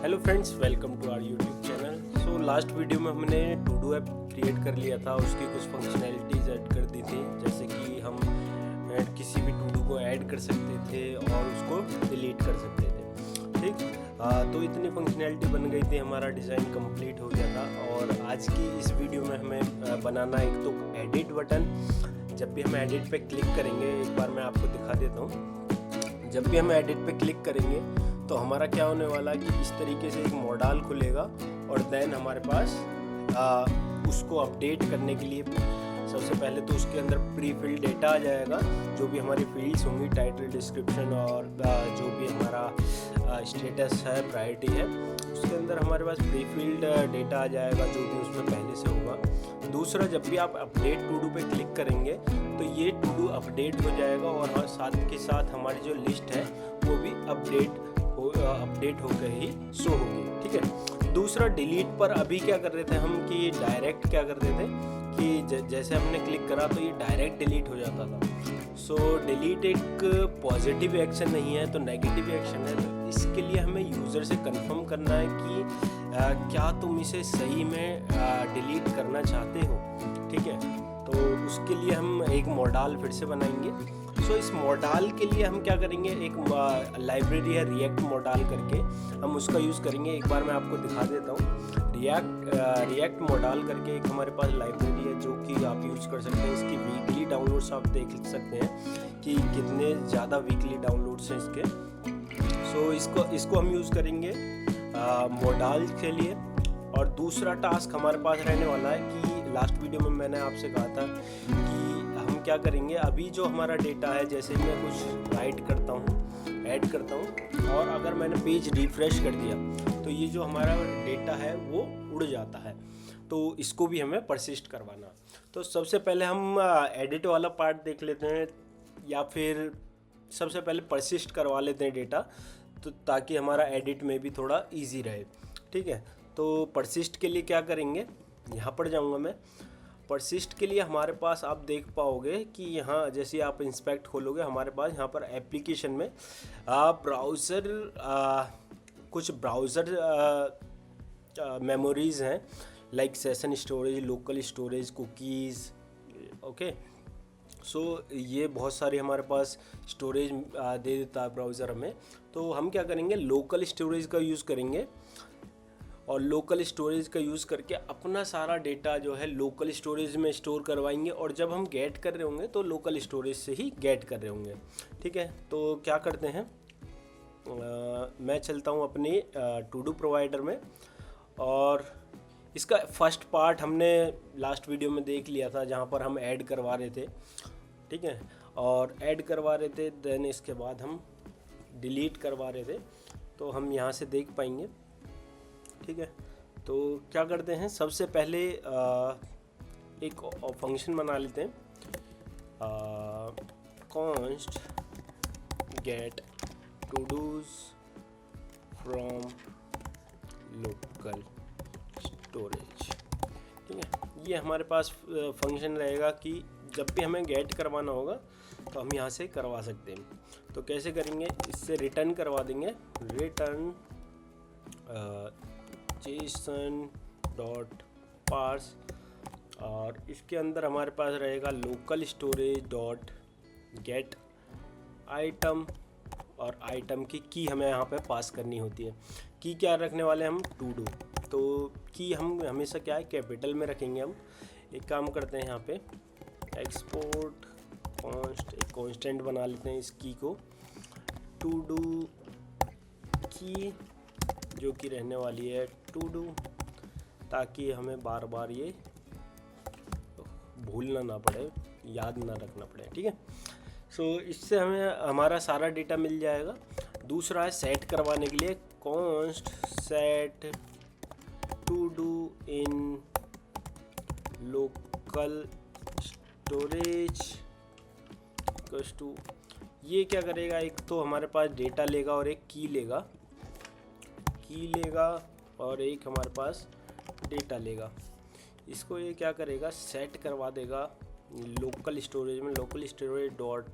Hello friends, welcome to our YouTube channel. So last video में हमने to do app create कर लिया था, उसकी कुछ फंक्शनैलिटीज़ ऐड कर दी थी, जैसे कि हम किसी भी टू डू को ऐड कर सकते थे और उसको डिलीट कर सकते थे। ठीक, तो इतनी फंक्शनैलिटी बन गई थी, हमारा डिज़ाइन कंप्लीट हो गया था। और आज की इस वीडियो में हमें बनाना एक तो एडिट बटन। जब भी हम एडिट पे क्लिक करेंगे, एक बार मैं आपको दिखा देता हूँ। जब भी हम एडिट पे क्लिक करेंगे तो हमारा क्या होने वाला है कि इस तरीके से एक मॉडल खुलेगा और देन हमारे पास उसको अपडेट करने के लिए सबसे पहले तो उसके अंदर प्री फिल डेटा आ जाएगा, जो भी हमारी फील्ड्स होंगी, टाइटल, डिस्क्रिप्शन और जो भी हमारा स्टेटस है, प्रायोरिटी है, उसके अंदर हमारे पास प्री फिल्ड डेटा आ जाएगा, जो भी उसमें पहले से होगा। दूसरा, जब भी आप अपडेट टू डू पे क्लिक करेंगे तो ये टू डू अपडेट हो जाएगा और साथ के साथ हमारी जो लिस्ट है वो भी अपडेट होकर ही शो होगी। ठीक है। दूसरा, डिलीट पर अभी क्या कर रहे थे हम कि डायरेक्ट क्या कर रहे थे कि जैसे हमने क्लिक करा तो ये डायरेक्ट डिलीट हो जाता था। सो डिलीट एक पॉजिटिव एक्शन नहीं है, तो नेगेटिव एक्शन है। तो इसके लिए हमें यूज़र से कंफर्म करना है कि क्या तुम इसे सही में डिलीट करना चाहते हो। ठीक है, तो उसके लिए हम एक मॉडल फिर से बनाएंगे। सो इस मॉडल के लिए हम क्या करेंगे, एक लाइब्रेरी है रिएक्ट मॉडल करके, हम उसका यूज़ करेंगे। एक बार मैं आपको दिखा देता हूँ। रिएक्ट मॉडल करके एक हमारे पास लाइब्रेरी है जो कि आप यूज़ कर सकते हैं। इसकी वीकली डाउनलोड्स आप देख सकते हैं कि कितने ज़्यादा वीकली डाउनलोड्स हैं इसके। सो इसको हम यूज़ करेंगे मॉडल के लिए। और दूसरा टास्क हमारे पास रहने वाला है कि लास्ट वीडियो में मैंने आपसे कहा था कि हम क्या करेंगे, अभी जो हमारा डेटा है, जैसे मैं कुछ राइट करता हूँ, ऐड करता हूँ और अगर मैंने पेज रिफ्रेश कर दिया तो ये जो हमारा डेटा है वो उड़ जाता है। तो इसको भी हमें परसिस्ट करवाना। तो सबसे पहले हम एडिट वाला पार्ट देख लेते हैं, या फिर सबसे पहले परसिस्ट करवा लेते हैं डेटा, तो ताकि हमारा एडिट में भी थोड़ा ईजी रहे। ठीक है, तो परसिस्ट के लिए क्या करेंगे, यहाँ पर जाऊँगा मैं। परसिस्ट के लिए हमारे पास आप देख पाओगे कि यहाँ जैसे आप इंस्पेक्ट खोलोगे, हमारे पास यहाँ पर एप्लीकेशन में ब्राउज़र कुछ ब्राउज़र मेमोरीज़ हैं, like session storage, local storage, cookies. Okay, so ये बहुत सारी हमारे पास स्टोरेज दे देता है ब्राउज़र हमें। तो हम क्या करेंगे, लोकल स्टोरेज का यूज़ करेंगे और लोकल स्टोरेज का यूज़ करके अपना सारा डेटा जो है लोकल स्टोरेज में स्टोर करवाएंगे। और जब हम गेट कर रहे होंगे तो लोकल स्टोरेज से ही गेट कर रहे होंगे। ठीक है, तो क्या करते हैं, मैं चलता हूँ अपनी टू डू प्रोवाइडर में और इसका फर्स्ट पार्ट हमने लास्ट वीडियो में देख लिया था, जहाँ पर हम ऐड करवा रहे थे। ठीक है, और ऐड करवा रहे थे, देन इसके बाद हम डिलीट करवा रहे थे, तो हम यहाँ से देख पाएंगे। ठीक है, तो क्या करते हैं, सबसे पहले एक फंक्शन बना लेते हैं, const get to do's from local storage। ठीक है, ये हमारे पास फंक्शन रहेगा कि जब भी हमें गेट करवाना होगा तो हम यहाँ से करवा सकते हैं। तो कैसे करेंगे, इससे रिटर्न करवा देंगे, रिटर्न JSON डॉट पार्स, और इसके अंदर हमारे पास रहेगा local storage dot gate item, और आइटम की की हमें यहाँ पे पास करनी होती है। की क्या रखने वाले हम, टू डू। तो की हम हमेशा क्या है, कैपिटल में रखेंगे। हम एक काम करते हैं, यहाँ पे एक्सपोर्ट कॉन्स्ट, एक कॉन्स्टेंट बना लेते हैं इस की को, टू डू की, जो कि रहने वाली है टू डू, ताकि हमें बार बार ये भूलना ना पड़े, याद ना रखना पड़े। ठीक है, सो इससे हमें हमारा सारा डेटा मिल जाएगा। दूसरा है सेट करवाने के लिए, const set to do in local storage equals to, ये क्या करेगा, एक तो हमारे पास डेटा लेगा और एक की लेगा, और एक हमारे पास डेटा लेगा। इसको ये क्या करेगा, सेट करवा देगा लोकल स्टोरेज में, local storage dot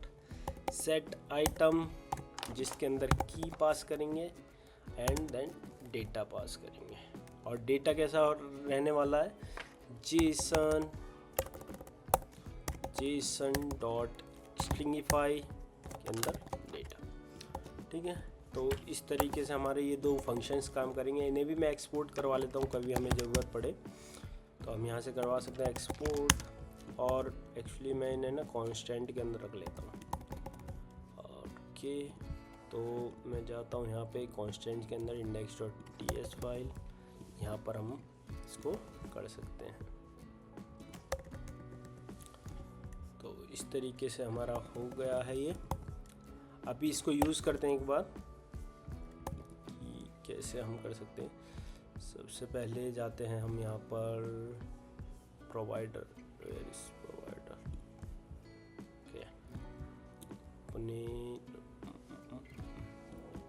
set item, जिसके अंदर की पास करेंगे एंड देन डेटा पास करेंगे और डेटा कैसा रहने वाला है, जेसन डॉट स्ट्रिंगिफाई के अंदर डेटा। ठीक है, तो इस तरीके से हमारे ये दो फंक्शंस काम करेंगे। इन्हें भी मैं एक्सपोर्ट करवा लेता हूँ, कभी हमें ज़रूरत पड़े तो हम यहाँ से करवा सकते हैं एक्सपोर्ट। और एक्चुअली मैं इन्हें ना कांस्टेंट के अंदर रख लेता हूँ। ओके, तो मैं जाता हूँ यहाँ पे कांस्टेंट के अंदर index.ts फाइल, यहाँ पर हम इसको कर सकते हैं। तो इस तरीके से हमारा हो गया है ये। अभी इसको यूज़ करते हैं एक बार कि कैसे हम कर सकते हैं। सबसे पहले जाते हैं हम यहाँ पर provider, where is provider, okay, अपने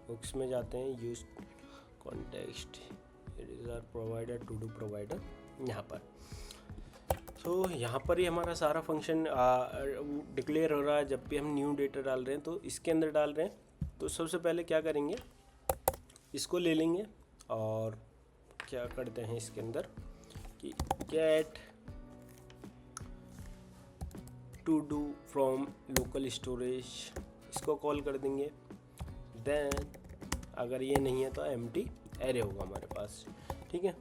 बुक्स में जाते हैं, use context, it is our provider, to do provider यहाँ पर। तो यहाँ पर ही हमारा सारा फंक्शन डिक्लेयर हो रहा है। जब भी हम न्यू डेटा डाल रहे हैं तो इसके अंदर डाल रहे हैं। तो सबसे पहले क्या करेंगे, इसको ले लेंगे और क्या करते हैं इसके अंदर कि get to do from local storage, इसको कॉल कर देंगे। देन अगर ये नहीं है तो एम्प्टी एरे होगा हमारे पास। ठीक है,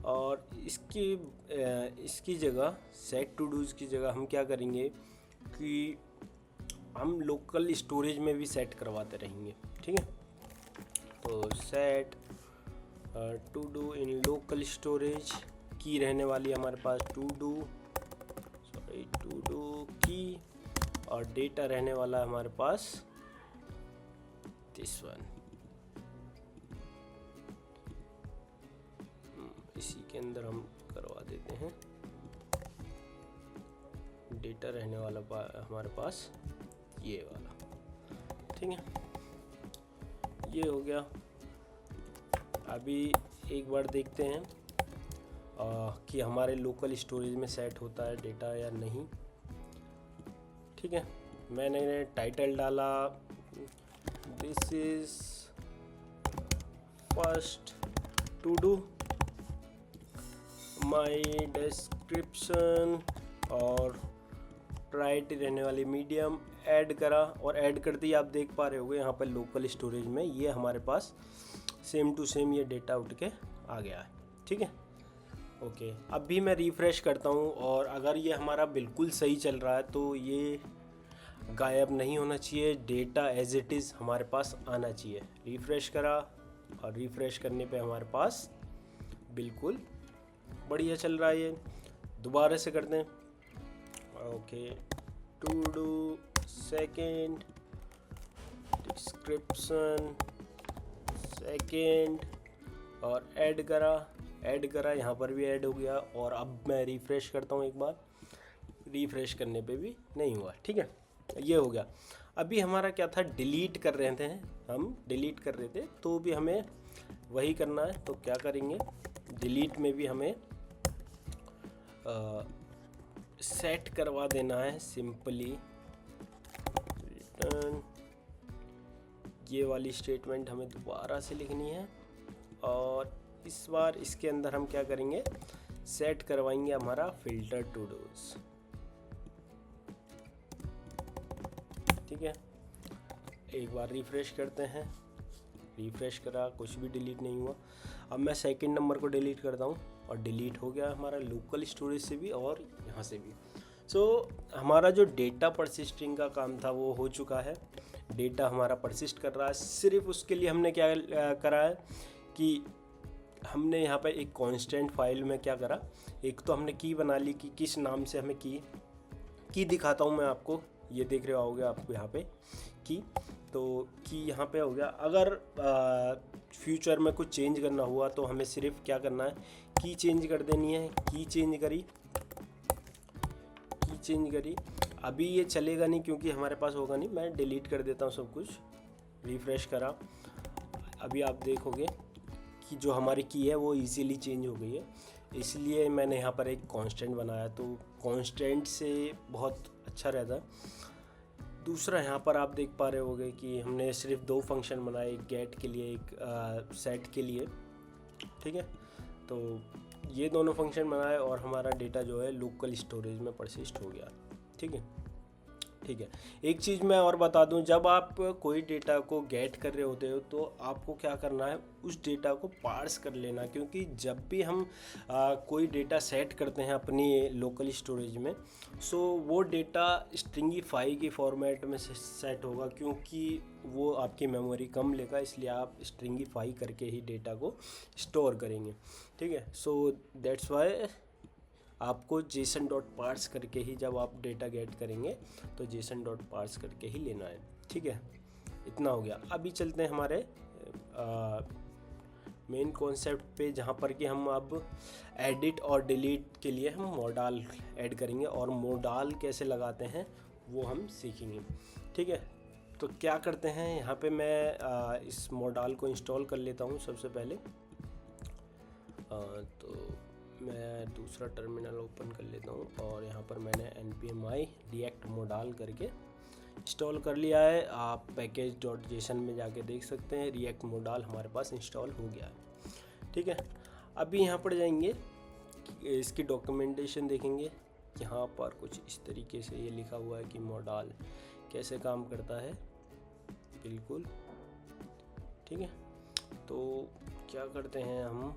और इसकी जगह सेट टू डूज की जगह हम क्या करेंगे कि हम लोकल स्टोरेज में भी सेट करवाते रहेंगे। ठीक है, तो set to do in local storage की रहने वाली हमारे पास टू डू की, और डेटा रहने वाला हमारे पास दिस वन। इसी के अंदर हम करवा देते हैं, डेटा रहने वाला हमारे पास ये वाला। ठीक है, ये हो गया। अभी एक बार देखते हैं कि हमारे लोकल स्टोरेज में सेट होता है डेटा या नहीं। ठीक है, मैंने टाइटल डाला, this is first to do, my description और राइट रहने वाली मीडियम ऐड करा, और ऐड करते ही आप देख पा रहे होंगे यहाँ पर लोकल स्टोरेज में ये हमारे पास सेम टू सेम ये डेटा उठ के आ गया है। ठीक है, ओके। अभी मैं रिफ़्रेश करता हूँ और अगर ये हमारा बिल्कुल सही चल रहा है तो ये गायब नहीं होना चाहिए, डेटा एज इट इज़ हमारे पास आना चाहिए। रिफ़्रेश करा और रिफ़्रेश करने पे हमारे पास बिल्कुल बढ़िया चल रहा है ये। दोबारा से करते हैं, okay, to do second description second और ऐड करा, यहाँ पर भी ऐड हो गया। और अब मैं रिफ़्रेश करता हूँ एक बार, रिफ़्रेश करने पे भी नहीं हुआ। ठीक है, ये हो गया। अभी हमारा क्या था, डिलीट कर रहे थे हम, डिलीट कर रहे थे तो भी हमें वही करना है। तो क्या करेंगे, डिलीट में भी हमें सेट करवा देना है, सिंपली रिटर्न, ये वाली स्टेटमेंट हमें दोबारा से लिखनी है। और इस बार इसके अंदर हम क्या करेंगे, सेट करवाएंगे हमारा फिल्टर टू डूज। ठीक है, एक बार रिफ़्रेश करते हैं, रिफ़्रेश करा, कुछ भी डिलीट नहीं हुआ। अब मैं सेकंड नंबर को डिलीट करता हूँ और डिलीट हो गया हमारा लोकल स्टोरेज से भी और यहाँ से भी। सो हमारा जो डेटा परसिस्टिंग का काम था वो हो चुका है, डेटा हमारा परसिस्ट कर रहा है। सिर्फ उसके लिए हमने क्या करा है कि हमने यहाँ पे एक कांस्टेंट फाइल में क्या करा, एक तो हमने की बना ली कि किस नाम से हमें की दिखाता हूँ मैं आपको, ये देख रहे होगे आपको यहाँ पे की, तो की यहाँ पे हो गया। अगर फ्यूचर में कुछ चेंज करना हुआ तो हमें सिर्फ क्या करना है, की चेंज कर देनी है। की चेंज करी, अभी ये चलेगा नहीं क्योंकि हमारे पास होगा नहीं। मैं डिलीट कर देता हूँ सब कुछ, रिफ़्रेश करा, अभी आप देखोगे कि जो हमारी की है वो इजीली चेंज हो गई है। इसलिए मैंने यहाँ पर एक कांस्टेंट बनाया, तो कांस्टेंट से बहुत अच्छा रहता है। दूसरा यहाँ पर आप देख पा रहे होगे कि हमने सिर्फ दो फंक्शन बनाए, एक गेट के लिए, एक सेट के लिए। ठीक है। तो ये दोनों फंक्शन बनाए और हमारा डेटा जो है लोकल स्टोरेज में परसिस्ट हो गया। ठीक है, ठीक है। एक चीज़ मैं और बता दूं, जब आप कोई डेटा को गेट कर रहे होते हो तो आपको क्या करना है, उस डेटा को पार्स कर लेना, क्योंकि जब भी हम कोई डेटा सेट करते हैं अपनी लोकल स्टोरेज में, सो वो डेटा स्ट्रिंगीफाई की फॉर्मेट में सेट होगा, क्योंकि वो आपकी मेमोरी कम लेगा, इसलिए आप स्ट्रिंगीफाई करके ही डेटा को स्टोर करेंगे। ठीक है, सो दैट्स वाई आपको JSON.parse करके ही, जब आप डेटा गेट करेंगे तो JSON.parse करके ही लेना है। ठीक है, इतना हो गया। अभी चलते हैं हमारे मेन कॉन्सेप्ट पे, जहाँ पर कि हम अब एडिट और डिलीट के लिए हम मॉडल ऐड करेंगे, और मॉडल कैसे लगाते हैं वो हम सीखेंगे। ठीक है, तो क्या करते हैं, यहाँ पे मैं इस मॉडल को इंस्टॉल कर लेता हूँ सबसे पहले। तो मैं दूसरा टर्मिनल ओपन कर लेता हूँ और यहाँ पर मैंने npmi react modal करके इंस्टॉल कर लिया है। आप package.json में जाके देख सकते हैं, react modal हमारे पास इंस्टॉल हो गया है। ठीक है, अभी यहाँ पर जाएंगे, इसकी डॉक्यूमेंटेशन देखेंगे। यहाँ पर कुछ इस तरीके से ये लिखा हुआ है कि मॉडल कैसे काम करता है, बिल्कुल। ठीक है, तो क्या करते हैं, हम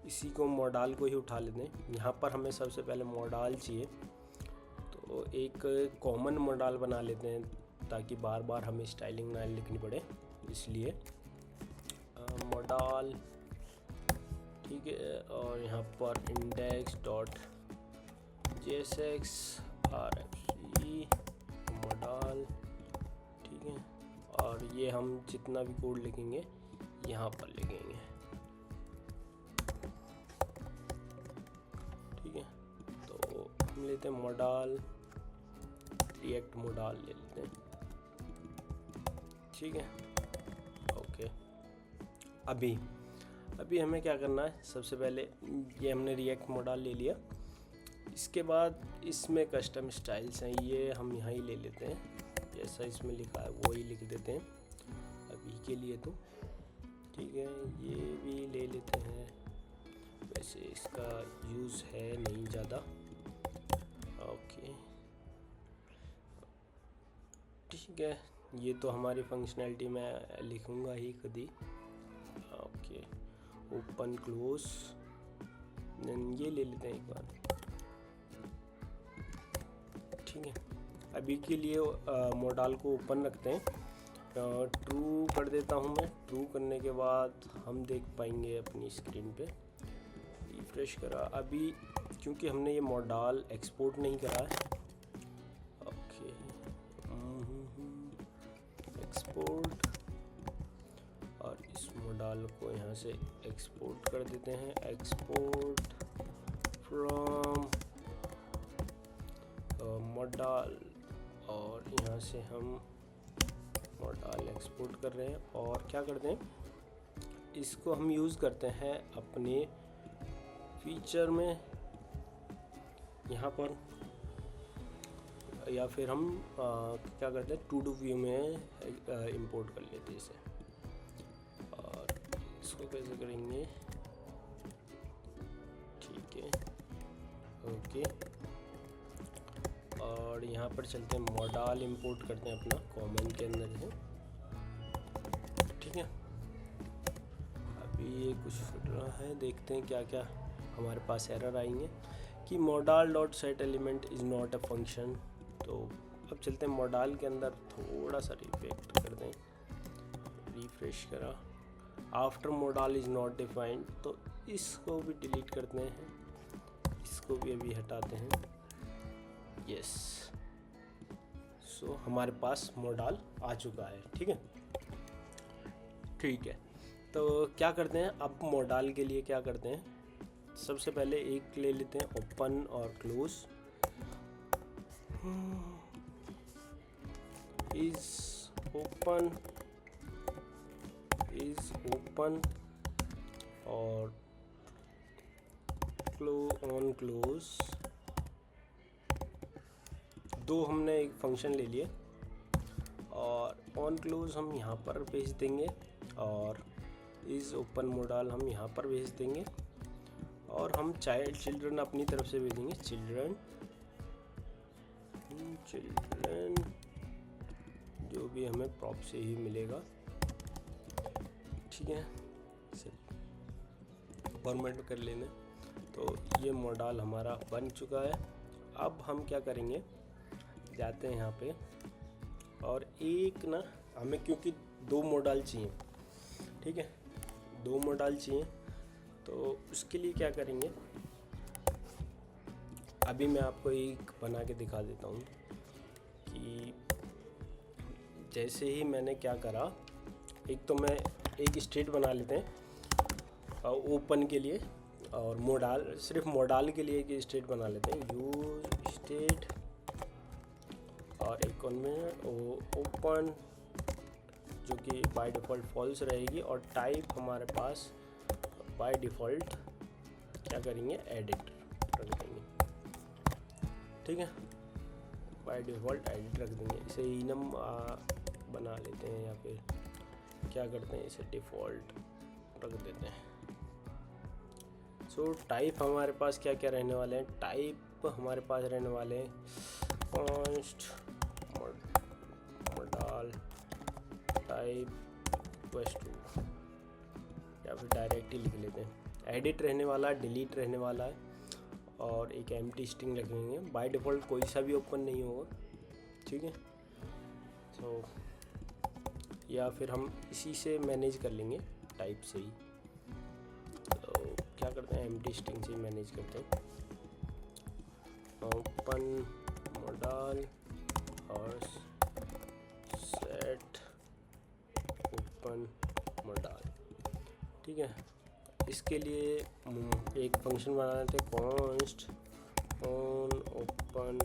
इसी को मॉडल को ही उठा लेते हैं। यहाँ पर हमें सबसे पहले मॉडल चाहिए, तो एक कॉमन मॉडल बना लेते हैं ताकि बार बार हमें स्टाइलिंग ना लिखनी पड़े, इसलिए मॉडल। ठीक है, और यहाँ पर index.jsx rfc मॉडल। ठीक है, और ये हम जितना भी कोड लिखेंगे यहाँ पर लिखेंगे। ठीक है, तो हम लेते हैं मॉडल, रिएक्ट मॉडल ले लेते हैं। ठीक है, ओके। अभी हमें क्या करना है, सबसे पहले ये हमने रिएक्ट मॉडल ले लिया, इसके बाद इसमें कस्टम स्टाइल्स हैं, ये हम यहाँ ही ले लेते हैं, जैसा इसमें लिखा है वो ही लिख देते हैं अभी के लिए तो। ठीक है, ये भी ले लेते हैं, वैसे इसका यूज़ है नहीं ज़्यादा। ओके, ठीक है, ये तो हमारी फंक्शनैलिटी में लिखूँगा ही खुद ही। ओके, ओपन क्लोज, ये ले लेते हैं एक बार। ठीक है, अभी के लिए मॉडल को ओपन रखते हैं, ट्रू कर देता हूँ मैं। ट्रू करने के बाद हम देख पाएंगे अपनी स्क्रीन पे। रिफ्रेश करा, अभी क्योंकि हमने ये मॉडल एक्सपोर्ट नहीं करा है। ओके, एक्सपोर्ट, और इस मॉडल को यहाँ से एक्सपोर्ट कर देते हैं, एक्सपोर्ट फ्रॉम मॉडल, और यहाँ से हम मॉडल एक्सपोर्ट कर रहे हैं। और क्या करते हैं, इसको हम यूज़ करते हैं अपने फीचर में यहाँ पर, या फिर हम क्या करते हैं, टू डू व्यू में इंपोर्ट कर लेते हैं इसे। और इसको कैसे करेंगे, ठीक है, ओके। और यहाँ पर चलते हैं, मॉडल इंपोर्ट करते हैं अपना कॉमन के अंदर से। ठीक है, अभी ये कुछ फट रहा है, देखते हैं क्या क्या हमारे पास एरर आएंगे कि model dot set element is not a function. तो अब चलते हैं मॉडल के अंदर, थोड़ा सा रिफैक्ट कर दें, रिफ्रेश करा, after model is not defined, तो इसको भी डिलीट करते हैं, इसको भी अभी हटाते हैं। यस, सो हमारे पास मॉडल आ चुका है। ठीक है, ठीक है, तो क्या करते हैं, अब मॉडल के लिए क्या करते हैं, सबसे पहले एक ले लेते हैं ओपन और क्लोज। इज ओपन और क्लोज, दो हमने एक फंक्शन ले लिए, और ऑन क्लोज हम यहाँ पर भेज देंगे, और इज़ ओपन मॉडल हम यहाँ पर भेज देंगे और हम चिल्ड्रन अपनी तरफ से भेजेंगे चिल्ड्रन जो भी हमें प्रॉप से ही मिलेगा, ठीक है। फॉर्मेट कर लेना। तो ये मॉडल हमारा बन चुका है। अब हम क्या करेंगे, जाते हैं यहाँ पे और एक ना हमें क्योंकि 2 मॉडल चाहिए, ठीक है, 2 मॉडल चाहिए। तो उसके लिए क्या करेंगे, अभी मैं आपको एक बना के दिखा देता हूँ कि जैसे ही मैंने क्या करा, एक तो मैं एक स्टेट बना लेते हैं ओपन के लिए और मॉडल, सिर्फ मॉडल के लिए एक स्टेट बना लेते हैं, यूज स्टेट, और एक उनमें ओपन जो कि बाय डिफ़ॉल्ट फॉल्स रहेगी, और टाइप हमारे पास बाय डिफ़ॉल्ट क्या करेंगे, एडिट रख देंगे, ठीक है, बाय डिफ़ॉल्ट एडिट रख देंगे। इसे इनम बना लेते हैं या फिर क्या करते हैं, इसे डिफ़ॉल्ट रख देते हैं। सो टाइप हमारे पास क्या क्या रहने वाले हैं, टाइप हमारे पास रहने वाले हैं कॉन्स्ट मॉडल टाइप =, या फिर डायरेक्ट ही लिख लेते हैं। एडिट रहने वाला है, डिलीट रहने वाला है, और एक एम्प्टी स्ट्रिंग रखेंगे। बाय डिफ़ॉल्ट कोई सा भी ओपन नहीं होगा, ठीक है। सो या फिर हम इसी से मैनेज कर लेंगे टाइप से ही। तो क्या करते हैं, एम्प्टी स्ट्रिंग से मैनेज करते हैं, ओपन मॉडल और सेट ओपन मॉडल, ठीक है। इसके लिए एक फंक्शन बना लेते हैं, कॉन्स्ट ऑन ओपन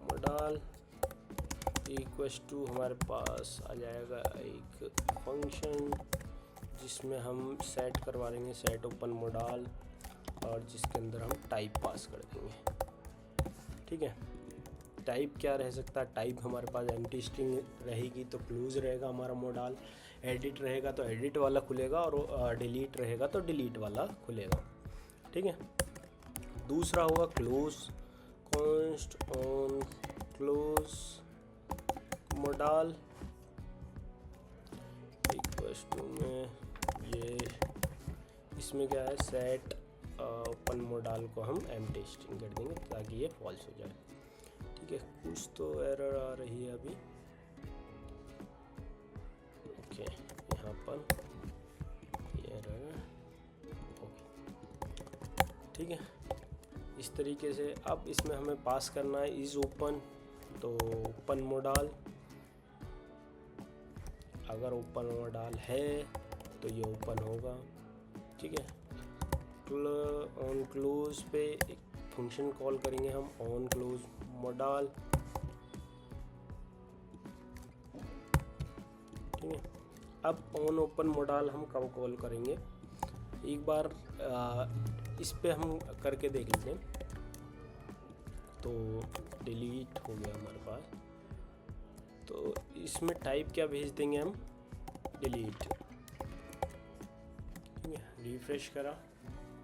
मॉडल =, हमारे पास आ जाएगा एक फंक्शन जिसमें हम सेट करवा लेंगे सेट ओपन मॉडल, और जिसके अंदर हम टाइप पास कर देंगे, ठीक है। टाइप क्या रह सकता है, टाइप हमारे पास एम्प्टी स्ट्रिंग रहेगी तो क्लोज रहेगा हमारा मॉडल, एडिट रहेगा तो एडिट वाला खुलेगा, और डिलीट रहेगा तो डिलीट वाला खुलेगा, ठीक है। दूसरा होगा close, const on close model =, में ये इसमें क्या है, सेट ओपन मॉडल को हम एम्प्टी स्ट्रिंग कर देंगे ताकि ये फॉल्स हो जाए, ठीक है। कुछ तो एरर आ रही है अभी, ओके, यहाँ पर ये एरर, ओके, ठीक है। इस तरीके से अब इसमें हमें पास करना है इज़ ओपन, तो ओपन मॉडल, अगर ओपन मॉडल है तो ये ओपन होगा, ठीक है। ऑन क्लोज पे एक फंक्शन कॉल करेंगे हम, ऑन क्लोज मॉडल, ठीक है। अब ऑन ओपन मॉडल हम कब कॉल करेंगे, एक बार इस पे हम करके देख लेते हैं। तो डिलीट हो गया हमारे पास, तो इसमें टाइप क्या भेज देंगे हम, डिलीट, ठीक है। रिफ्रेश करा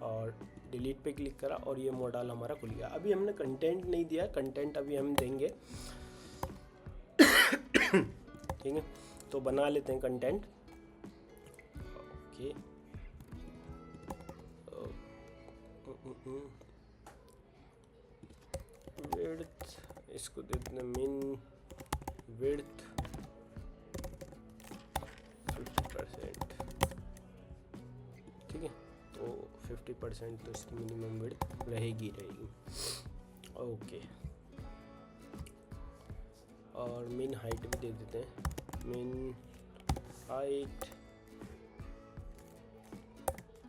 और डिलीट पे क्लिक करा और ये मॉडल हमारा खुल गया। अभी हमने कंटेंट नहीं दिया, कंटेंट अभी हम देंगे, ठीक है। तो बना लेते हैं कंटेंट, ओके, विड्थ इसको दे देते हैं मिन विड्थ 50%, ठीक है। तो 50% तो इसकी मिनिमम विड्थ रहेगी, ओके। और मिन हाइट भी दे देते हैं, मिन हाइट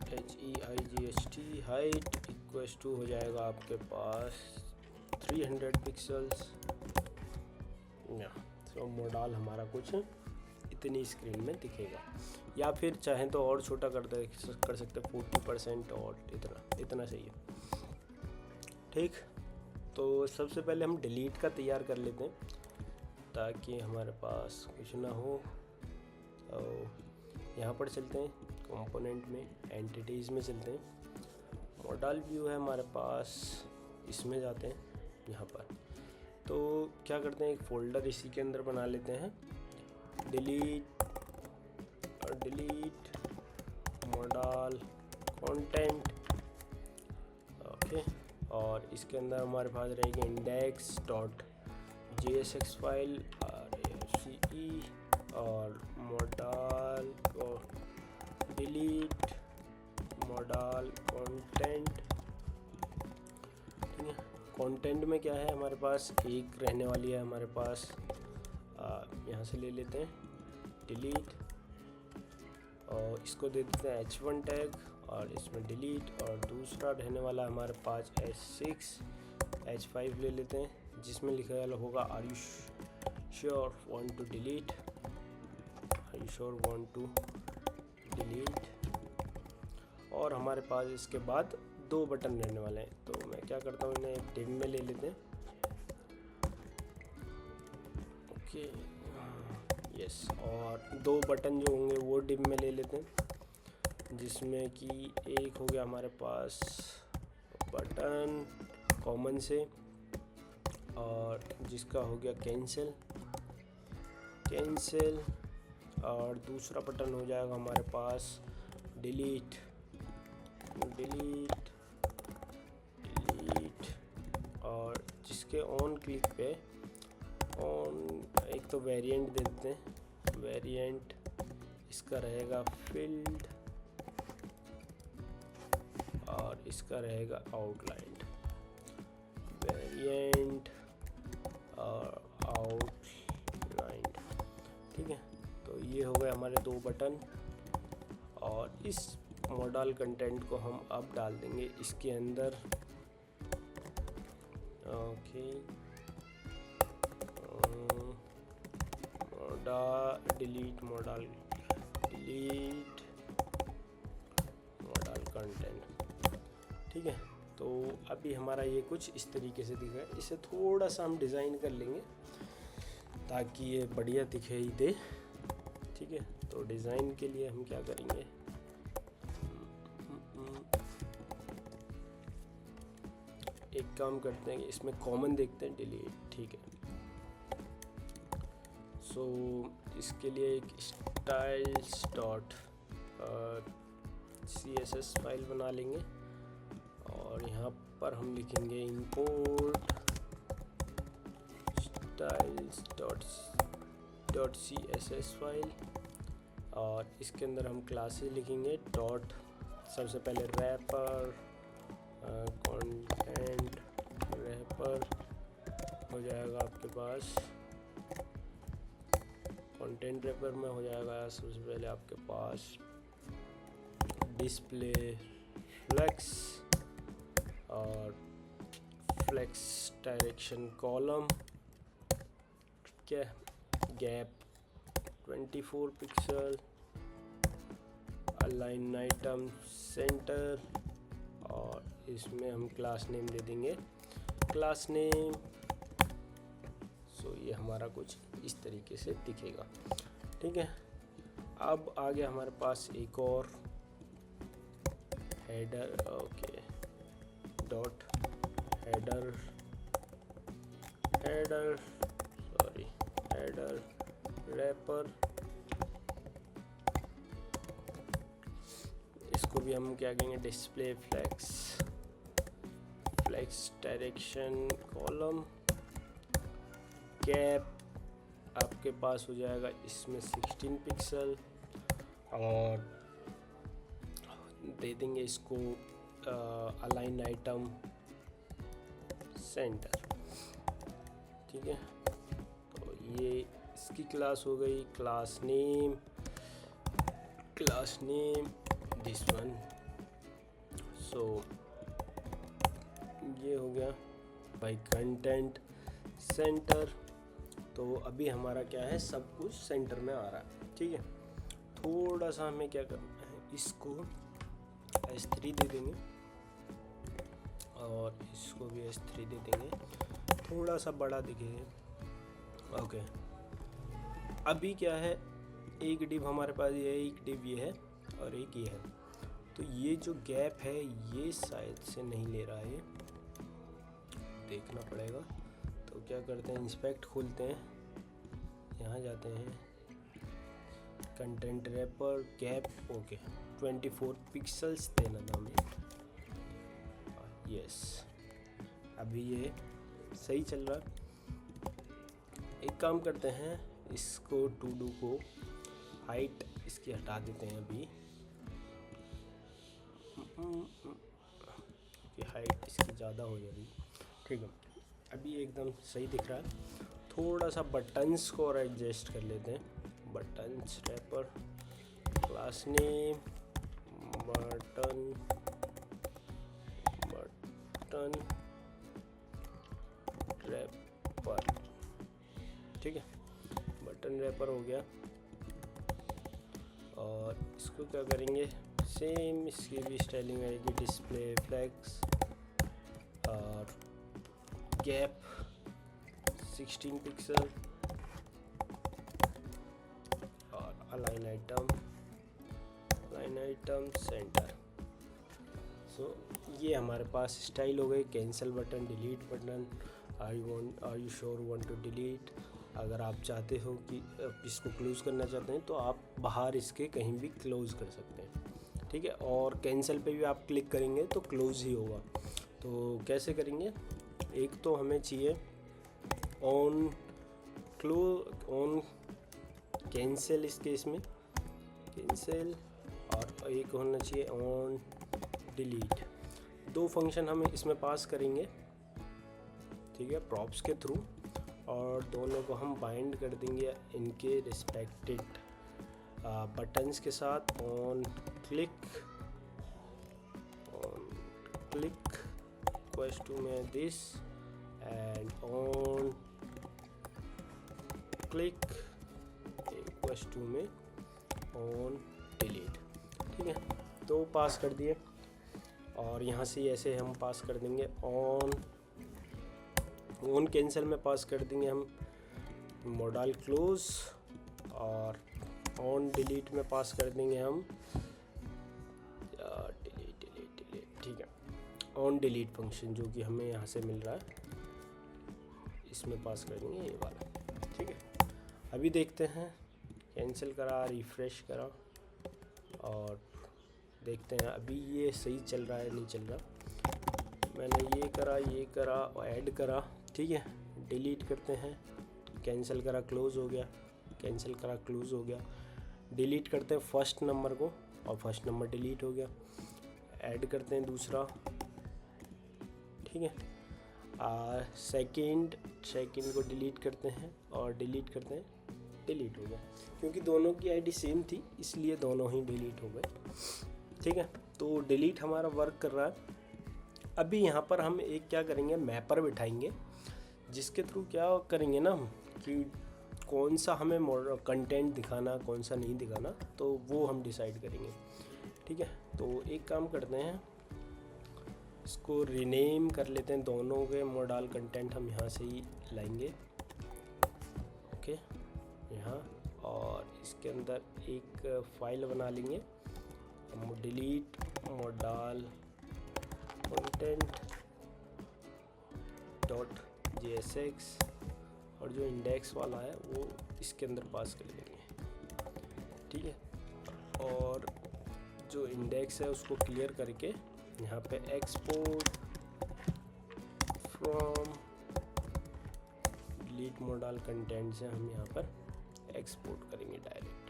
HEIGHT हाइट =, हो जाएगा आपके पास 300 पिक्सल्स। तो मॉडल हमारा कुछ इतनी स्क्रीन में दिखेगा, या फिर चाहें तो और छोटा कर सकते 40% और इतना सही है, ठीक। तो सबसे पहले हम डिलीट का तैयार कर लेते हैं ताकि हमारे पास कुछ ना हो, यहाँ पर चलते हैं, कंपोनेंट में एंटिटीज़ में चलते हैं। मॉडल व्यू है हमारे पास, इसमें जाते हैं यहाँ पर। तो क्या करते हैं, एक फ़ोल्डर इसी के अंदर बना लेते हैं, डिलीट मॉडल कंटेंट। ओके, और इसके अंदर हमारे पास रहेगी index.jsx फाइल RFCE और मॉडल को डिलीट मॉडल कंटेंट। ठीक है, कंटेंट में क्या है हमारे पास, एक रहने वाली है हमारे पास, यहाँ से ले लेते हैं डिलीट, और इसको दे देते हैं h1 टैग और इसमें डिलीट, और दूसरा रहने वाला हमारे पास h6 h5 ले लेते हैं, जिसमें लिखा होगा are you sure want to delete, are you sure want to delete. और हमारे पास इसके बाद 2 बटन रहने वाले हैं, तो मैं क्या करता हूँ, इन्हें डिम में ले लेते हैं। ओके, यस, और 2 बटन जो होंगे वो डिम में ले लेते हैं, जिसमें कि एक हो गया हमारे पास बटन कॉमन से, और जिसका हो गया कैंसिल, और दूसरा बटन हो जाएगा हमारे पास डिलीट, और जिसके ऑन क्लिक पे ऑन एक तो वेरिएंट दे देते हैं, वेरिएंट इसका रहेगा फील्ड और इसका रहेगा आउटलाइन, वेरिएंट और आउटलाइन। ठीक है, तो ये हो गए हमारे 2 बटन, और इस मॉडल कंटेंट को हम अब डाल देंगे इसके अंदर। Okay, delete model content. ठीक है, तो अभी हमारा ये कुछ इस तरीके से दिख रहा है। इसे थोड़ा सा हम डिज़ाइन कर लेंगे ताकि ये बढ़िया दिखाई दे। ठीक है, तो डिज़ाइन के लिए हम क्या करेंगे, एक काम करते हैं, इसमें कॉमन देखते हैं, डिलीट। ठीक है, सो इसके लिए एक styles.css फाइल बना लेंगे, और यहाँ पर हम लिखेंगे import styles.css फाइल, और इसके अंदर हम क्लासेस लिखेंगे डॉट, सबसे पहले रैपर कंटेंट रैपर हो जाएगा आपके पास, कंटेंट रैपर में हो जाएगा सबसे पहले आपके पास डिस्प्ले फ्लेक्स और फ्लेक्स डायरेक्शन कॉलम। ठीक है, gap 24 pixel, align item centre, और इसमें हम क्लास नेम दे देंगे क्लास नेम। सो ये हमारा कुछ इस तरीके से दिखेगा। ठीक है, अब आ गया हमारे पास एक और header. Okay, dot header wrapper, इसको भी हम क्या कहेंगे, display flex direction column. Gap आपके पास हो जाएगा इसमें 16 पिक्सल, और दे देंगे इसको अलाइन आइटम सेंटर। ठीक है, तो ये इसकी क्लास हो गई, क्लास नेम दिस वन। सो ये हो गया भाई कंटेंट सेंटर। तो अभी हमारा क्या है, सब कुछ सेंटर में आ रहा है। ठीक है, थोड़ा सा हमें क्या करना है, इसको S3 दे देंगे और इसको भी S3 दे देंगे, थोड़ा सा बड़ा दिखेगा। ओके, अभी क्या है, एक डिव हमारे पास ये है, एक डिव ये है और एक ये है। तो ये जो गैप है ये शायद से नहीं ले रहा है, देखना पड़ेगा। तो क्या करते हैं, इंस्पेक्ट खोलते हैं, यहाँ जाते हैं, content wrapper gap, okay 24 pixels देना था हमें, यस अभी ये सही चल रहा है। एक काम करते हैं, इसको टू डू को हाइट इसकी हटा देते हैं अभी, कि हाइट इसकी ज़्यादा हो जाएगी, ठीक है अभी एकदम सही दिख रहा है। थोड़ा सा बटन्स को और एडजस्ट कर लेते हैं, buttons wrapper, class name button wrapper, ठीक है बटन रैपर हो गया। और इसको क्या करेंगे, सेम इसकी भी स्टाइलिंग आएगी, डिस्प्ले फ्लैग्स और गैप 16 पिक्सल और अलाइन आइटम सेंटर। सो ये हमारे पास स्टाइल हो गई। Cancel button, delete button, are you sure want to delete. अगर आप चाहते हो कि इसको क्लोज़ करना चाहते हैं तो आप बाहर इसके कहीं भी क्लोज़ कर सकते हैं, ठीक है। और कैंसिल पे भी आप क्लिक करेंगे तो क्लोज़ ही होगा। तो कैसे करेंगे, एक तो हमें चाहिए ऑन कैंसिल, इस केस में कैंसिल, और एक होना चाहिए ऑन डिलीट। दो फंक्शन हम इसमें पास करेंगे, ठीक है, प्रॉप्स के थ्रू, और दोनों को हम बाइंड कर देंगे इनके रिस्पेक्टेड बटन्स के साथ। ऑन क्लिक इक्वल्स टू में this, and on click equals to में ऑन डिलीट, ठीक है। तो पास कर दिए, और यहाँ से ऐसे हम पास कर देंगे ऑन कैंसिल में पास कर देंगे हम मॉडल क्लोज, और ऑन डिलीट में पास कर देंगे हम डिलीट, ठीक है। ऑन डिलीट फंक्शन जो कि हमें यहाँ से मिल रहा है, इसमें पास कर देंगे ये वाला, ठीक है। अभी देखते हैं, कैंसिल करा, रिफ्रेश करा, और देखते हैं अभी ये सही चल रहा है नहीं चल रहा। मैंने ये करा और ऐड करा, ठीक है। डिलीट करते हैं, कैंसिल करा क्लोज़ हो गया, कैंसिल करा क्लोज़ हो गया। डिलीट करते हैं फर्स्ट नंबर को, और फर्स्ट नंबर डिलीट हो गया। ऐड करते हैं दूसरा, ठीक है। सेकंड को डिलीट करते हैं, और डिलीट करते हैं, डिलीट हो गया। क्योंकि दोनों की आईडी सेम थी इसलिए दोनों ही डिलीट हो गए, ठीक है। तो डिलीट हमारा वर्क कर रहा है। अभी यहाँ पर हम एक क्या करेंगे, मैपर बिठाएंगे, जिसके थ्रू क्या करेंगे ना कि कौन सा हमें कंटेंट दिखाना, कौन सा नहीं दिखाना, तो वो हम डिसाइड करेंगे, ठीक है। तो एक काम करते हैं, इसको रीनेम कर लेते हैं, दोनों के मॉडल कंटेंट हम यहाँ से ही लाएंगे, ओके यहाँ, और इसके अंदर एक फाइल बना लेंगे, डिलीट मॉडल कंटेंट .jsx, और जो इंडेक्स वाला है वो इसके अंदर पास कर लेंगे, ठीक है। और जो इंडेक्स है उसको क्लियर करके यहाँ पे export from delete model content से हम यहाँ पर एक्सपोर्ट करेंगे, डायरेक्ट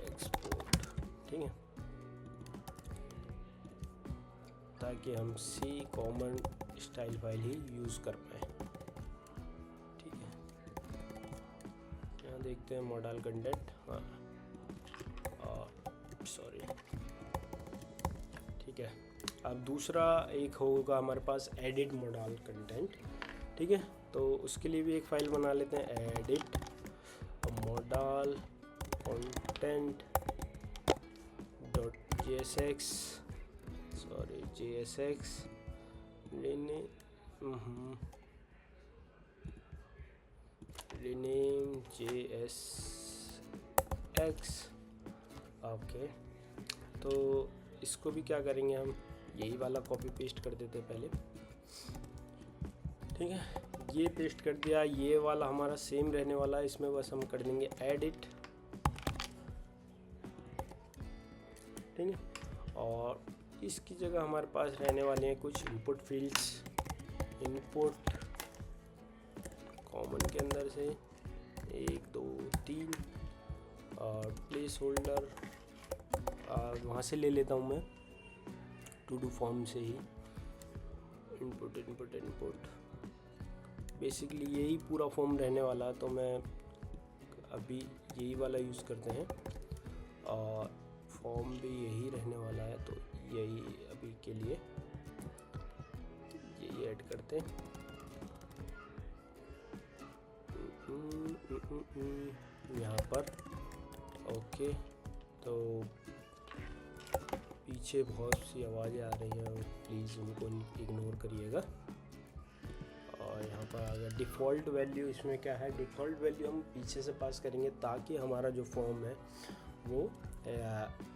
एक्सपोर्ट, ठीक है, ताकि हम सी कॉमन स्टाइल फाइल ही यूज़ कर पाएँ, ठीक है। यहाँ देखते हैं मॉडल कंटेंट, हाँ सॉरी, ठीक है। अब दूसरा एक होगा हमारे पास एडिट मॉडल कंटेंट, ठीक है। तो उसके लिए भी एक फ़ाइल बना लेते हैं, edit model content .jsx, sorry JSX, rename JS x। Okay, तो इसको भी क्या करेंगे हम, यही वाला कॉपी पेस्ट कर देते हैं पहले। ठीक है, ये पेस्ट कर दिया, ये वाला हमारा सेम रहने वाला है, इसमें बस हम कर देंगे एडिट। ठीक है, और इसकी जगह हमारे पास रहने वाले हैं कुछ इनपुट फील्ड्स। इनपुट कॉमन के अंदर से 1 2 3 और प्लेस होल्डर वहाँ से ले लेता हूँ मैं, टू डू फॉर्म से ही। इनपुट इनपुट इनपुट, बेसिकली यही पूरा फॉर्म रहने वाला है, तो मैं अभी यही वाला यूज़ करते हैं और फॉर्म भी यही रहने वाला है, तो यही अभी के लिए यही ऐड करते हैं। यहाँ पर ओके, तो पीछे बहुत सी आवाज़ें आ रही हैं, प्लीज़ उनको इग्नोर करिएगा। और यहाँ पर अगर डिफ़ॉल्ट वैल्यू, इसमें क्या है, डिफ़ॉल्ट वैल्यू हम पीछे से पास करेंगे ताकि हमारा जो फॉर्म है वो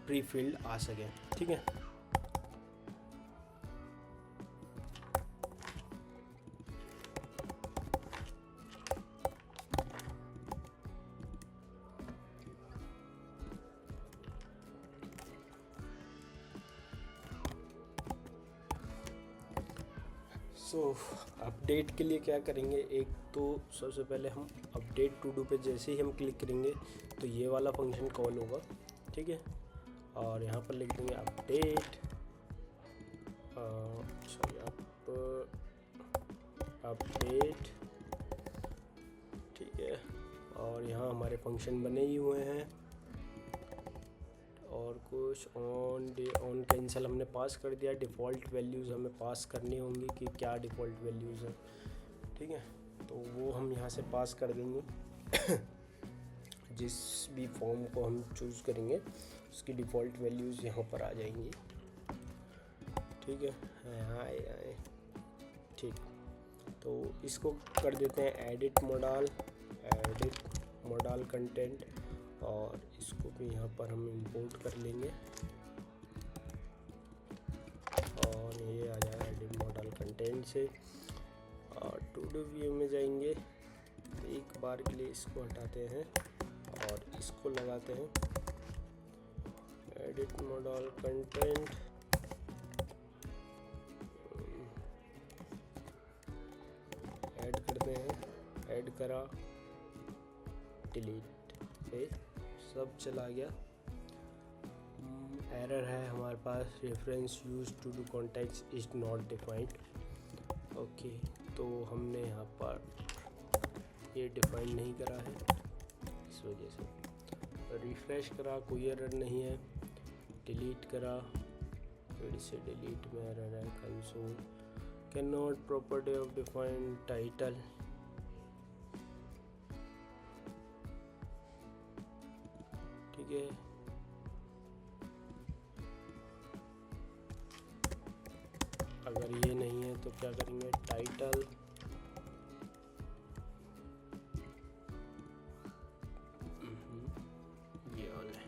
प्री फिल्ड आ सके। ठीक है, अपडेट के लिए क्या करेंगे, एक तो सबसे पहले हम अपडेट टू डू पे जैसे ही हम क्लिक करेंगे तो ये वाला फंक्शन कॉल होगा। ठीक है, और यहाँ पर लिख देंगे अपडेट, सॉरी अपडेट। ठीक है, और यहाँ हमारे फंक्शन बने ही हुए हैं, और कुछ ऑन कैंसिल हमने पास कर दिया। डिफ़ॉल्ट वैल्यूज़ हमें पास करनी होंगी कि क्या डिफ़ॉल्ट वैल्यूज़ हैं। ठीक है, तो वो हम यहाँ से पास कर देंगे। जिस भी फॉर्म को हम चूज़ करेंगे उसकी डिफ़ॉल्ट वैल्यूज़ यहाँ पर आ जाएंगी। ठीक है, आए ठीक, तो इसको कर देते हैं एडिट मॉडल कंटेंट, और इसको भी यहाँ पर हम इंपोर्ट कर लेंगे और ये आ जाएगा एडिट मॉडल कंटेंट से। और टू डू व्यू में जाएंगे, एक बार के लिए इसको हटाते हैं और इसको लगाते हैं एडिट मॉडल कंटेंट। ऐड करते हैं, ऐड करा, डिलीट, सब चला गया। एरर है हमारे पास, reference use to do context is not defined. Okay, तो हमने यहाँ पर ये डिफाइन नहीं करा है, इस वजह से रिफ्रेश करा, कोई एरर नहीं है। डिलीट करा, फिर से डिलीट में एरर है, console can not property of defined title. ठीक है, अगर ये नहीं है तो क्या करेंगे, टाइटल ये ऑन है।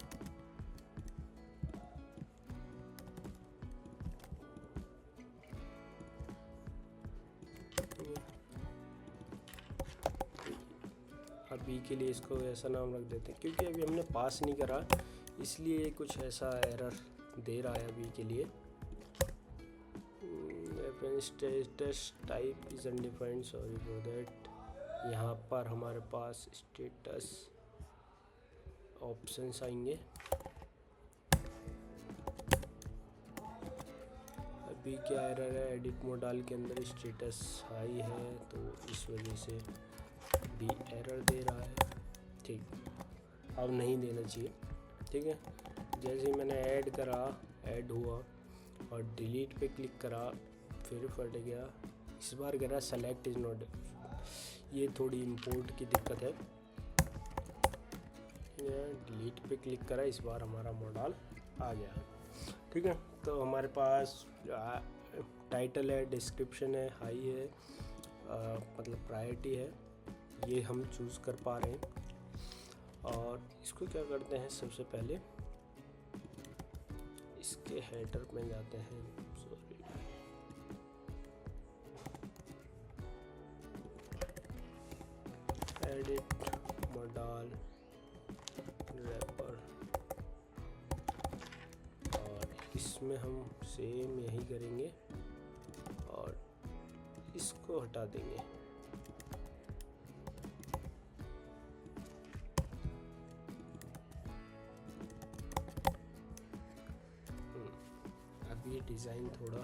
अभी के लिए इसको ऐसा नाम रख देते हैं, क्योंकि अभी हमने पास नहीं करा इसलिए कुछ ऐसा एरर दे रहा है अभी के लिए। Status type is undefined, sorry for that. यहाँ पर हमारे पास स्टेटस ऑप्शंस आएंगे। अभी क्या एरर है, एडिट मॉडल के अंदर स्टेटस हाई है, तो इस वजह से भी एरर दे रहा है। ठीक, अब नहीं देना चाहिए। ठीक है, जैसे ही मैंने ऐड करा, ऐड हुआ और डिलीट पे क्लिक करा, फिर फट गया। इस बार कह रहा सेलेक्ट इज नॉट, ये थोड़ी इंपोर्ट की दिक्कत है। डिलीट पे क्लिक करा, इस बार हमारा मॉडल आ गया। ठीक है, तो हमारे पास टाइटल है, डिस्क्रिप्शन है, हाई है, मतलब प्रायोरिटी है, ये हम चूज़ कर पा रहे हैं। और इसको क्या करते हैं, सबसे पहले इसके हेडर में जाते हैं, सॉरी एडिट मॉडल रैपर, और इसमें हम सेम यही करेंगे और इसको हटा देंगे। अब ये डिज़ाइन थोड़ा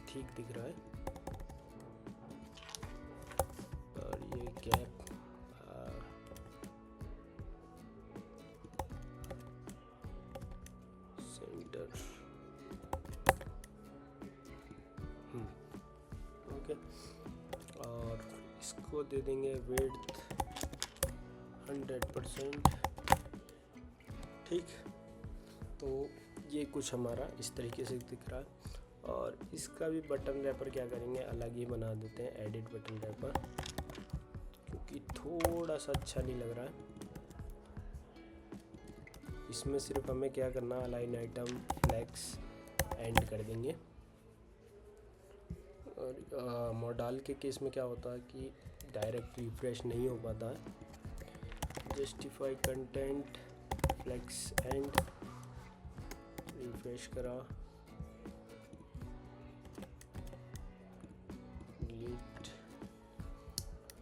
ठीक दिख रहा है, और ये गैप सेंटर, ओके। और इसको दे देंगे विड्थ 100%, ठीक। तो ये कुछ हमारा इस तरीके से दिख रहा है। और इसका भी बटन रैपर क्या करेंगे, अलग ही बना देते हैं, एडिट बटन रैपर, क्योंकि थोड़ा सा अच्छा नहीं लग रहा है। इसमें सिर्फ हमें क्या करना, अलाइन आइटम फ्लैक्स एंड कर देंगे। और मॉडल के केस में क्या होता है कि डायरेक्ट रिफ्रेश नहीं हो पाता है। Justify content flex end, refresh करा, डिलीट,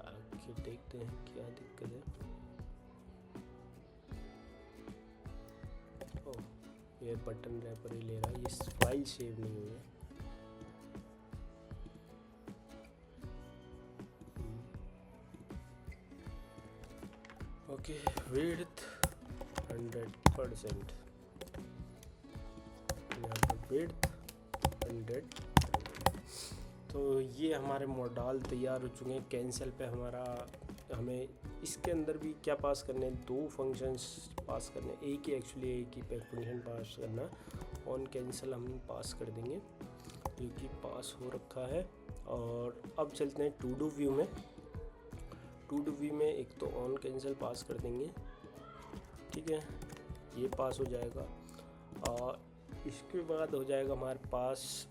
आगे देखते हैं क्या दिक्कत है। ओह, ये बटन रैपर ही ले रहा है, ये फाइल सेव नहीं हुई है। Okay, width 100%, width 100। तो ये हमारे मॉडल तैयार हो चुके हैं। कैंसिल पे हमें इसके अंदर भी क्या पास करने हैं, 2 फंक्शंस पास करने, एक ही एक्चुअली एक ही फंक्शन पास करना। ऑन कैंसिल हम पास कर देंगे, क्योंकि पास हो रखा है। और अब चलते हैं टू डू व्यू में। टू डू व्यू में एक तो ऑन कैंसिल पास कर देंगे, ठीक है, ये पास हो जाएगा। और इसके बाद हो जाएगा हमारे पास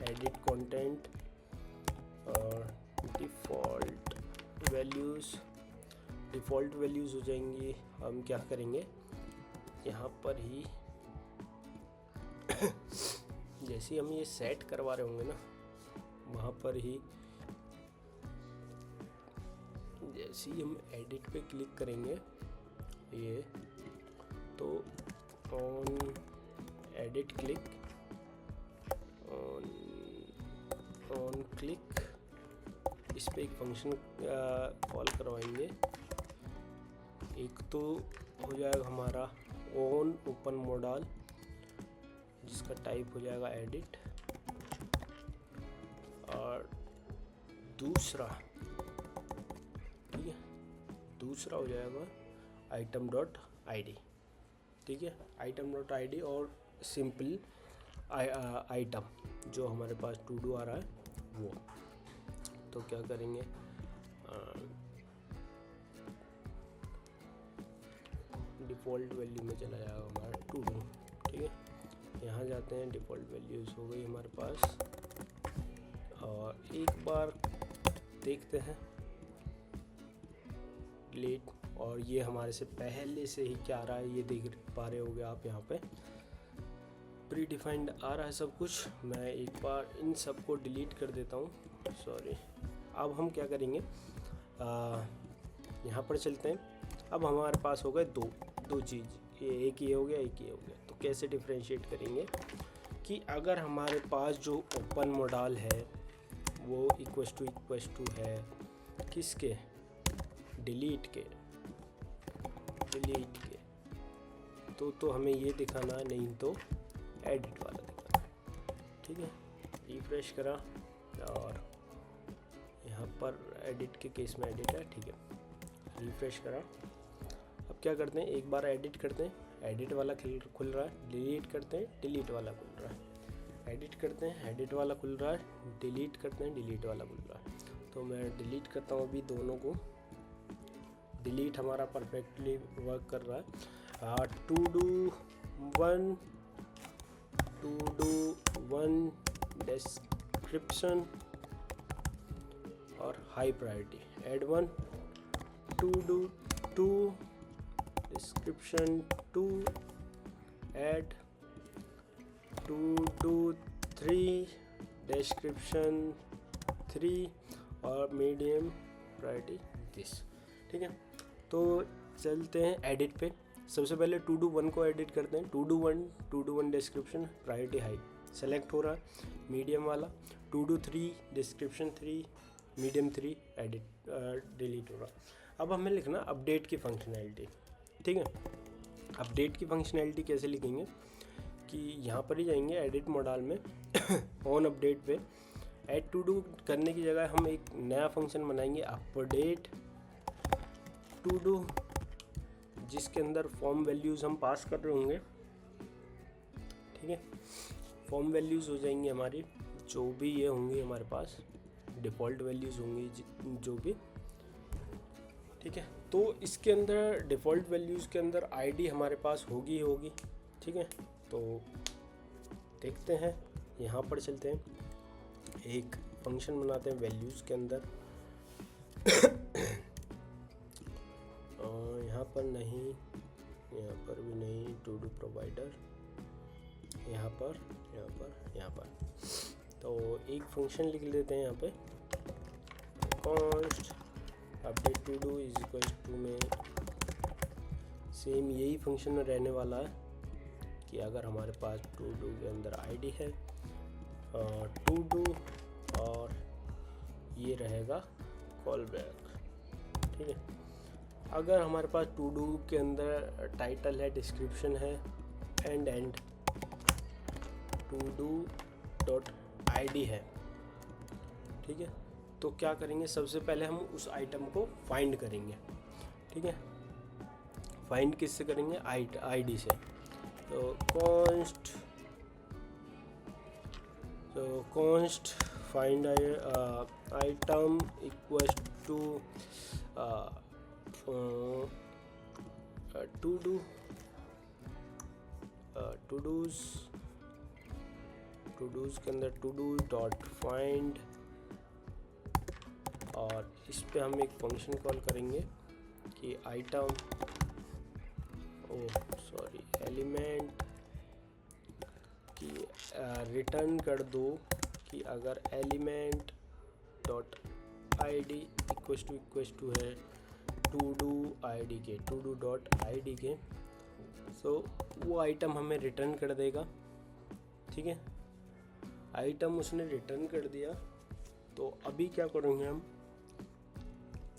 एडिट कंटेंट और डिफ़ॉल्ट वैल्यूज़ हो जाएंगी। हम क्या करेंगे, यहाँ पर ही जैसे हम ये सेट करवा रहे होंगे ना, वहाँ पर ही जैसे ही हम एडिट पे क्लिक करेंगे, ये तो on edit click, on click, इस पे एक फंक्शन कॉल करवाएंगे। एक तो हो जाएगा हमारा ऑन ओपन मॉडल, जिसका टाइप हो जाएगा एडिट, और दूसरा, ठीक है, दूसरा हो जाएगा आइटम डॉट ID, ठीक है, आइटम डॉट ID और सिंपल आइटम जो हमारे पास टू डू आ रहा है वो। तो क्या करेंगे, डिफ़ॉल्ट वैल्यू में चला जाएगा हमारा टू डू, ठीक है। यहाँ जाते हैं, डिफ़ॉल्ट वैल्यूज़ हो गई हमारे पास। और एक बार देखते हैं डिलीट, और ये हमारे से पहले से ही क्या आ रहा है ये देख पा रहे होगे आप, यहाँ पे प्री डिफाइंड आ रहा है सब कुछ। मैं एक बार इन सब को डिलीट कर देता हूँ, सॉरी। अब हम क्या करेंगे, यहाँ पर चलते हैं। अब हमारे पास हो गए दो चीज़, ये एक ये हो गया, एक ये हो गया। तो कैसे डिफ्रेंशिएट करेंगे कि अगर हमारे पास जो ओपन मॉडल है वो इक्वस टू है किसके, डिलीट के, तो हमें ये दिखाना है, नहीं तो एडिट वाला दिखाना है, ठीक है। रिफ्रेश करा और यहाँ पर एडिट के केस में एडिट है, ठीक है। रिफ्रेश करा। अब क्या करते हैं, एक बार एडिट करते हैं, एडिट वाला खुल रहा है, डिलीट करते हैं, डिलीट वाला खुल रहा है, एडिट करते हैं, एडिट वाला खुल रहा है, डिलीट करते हैं, डिलीट वाला खुल रहा है। तो मैं डिलीट करता हूँ अभी दोनों को, डिलीट हमारा परफेक्टली वर्क कर रहा है। टू डू वन डिस्क्रिप्शन और high priority, add one, to do two description two, add to do three description three और मीडियम प्रायोरिटी दिस। ठीक है, तो चलते हैं एडिट पे। सबसे पहले टू डू वन को एडिट करते हैं। To do one description priority high select हो रहा है, मीडियम वाला। To do three description three, medium three edit delete हो रहा। अब हमें लिखना अपडेट की फंक्शनैलिटी। ठीक है, अपडेट की फंक्शनैलिटी कैसे लिखेंगे कि यहाँ पर ही जाएंगे एडिट मॉडल में ऑन अपडेट पे ऐड टू डू करने की जगह हम एक नया फंक्शन बनाएंगे अपडेट टू डू, जिसके अंदर फॉर्म वैल्यूज़ हम पास कर रहे होंगे। ठीक है, फॉर्म वैल्यूज़ हो जाएंगी हमारी जो भी ये होंगी हमारे पास डिफ़ॉल्ट वैल्यूज़ होंगी जो भी। ठीक है, तो इसके अंदर डिफ़ॉल्ट वैल्यूज़ के अंदर आईडी हमारे पास होगी। ठीक है, तो देखते हैं, यहाँ पर चलते हैं, एक फंक्शन बनाते हैं वैल्यूज़ के अंदर। यहाँ पर नहीं, यहाँ पर भी नहीं, टू डू प्रोवाइडर, यहाँ पर तो एक फंक्शन लिख लेते हैं यहाँ पे, const update to do is equal to में सेम यही फंक्शन रहने वाला है कि अगर हमारे पास टू डू के अंदर आईडी है टू डू और ये रहेगा कॉल बैक। ठीक है, अगर हमारे पास टू डू के अंदर टाइटल है, डिस्क्रिप्शन है, and to do dot ID है। ठीक है, तो क्या करेंगे, सबसे पहले हम उस आइटम को फाइंड करेंगे। ठीक है, फाइंड किससे करेंगे, आईडी से। तो const find item equals to to dos के अंदर टू डू डॉट फाइंड, और इस पे हम एक फंक्शन कॉल करेंगे कि आइटम एलिमेंट की रिटर्न कर दो कि अगर element dot ID equals to है टू डू आईडी के, टू डू डॉट आईडी के, सो वो आइटम हमें रिटर्न कर देगा। ठीक है, आइटम उसने रिटर्न कर दिया। तो अभी क्या करेंगे हम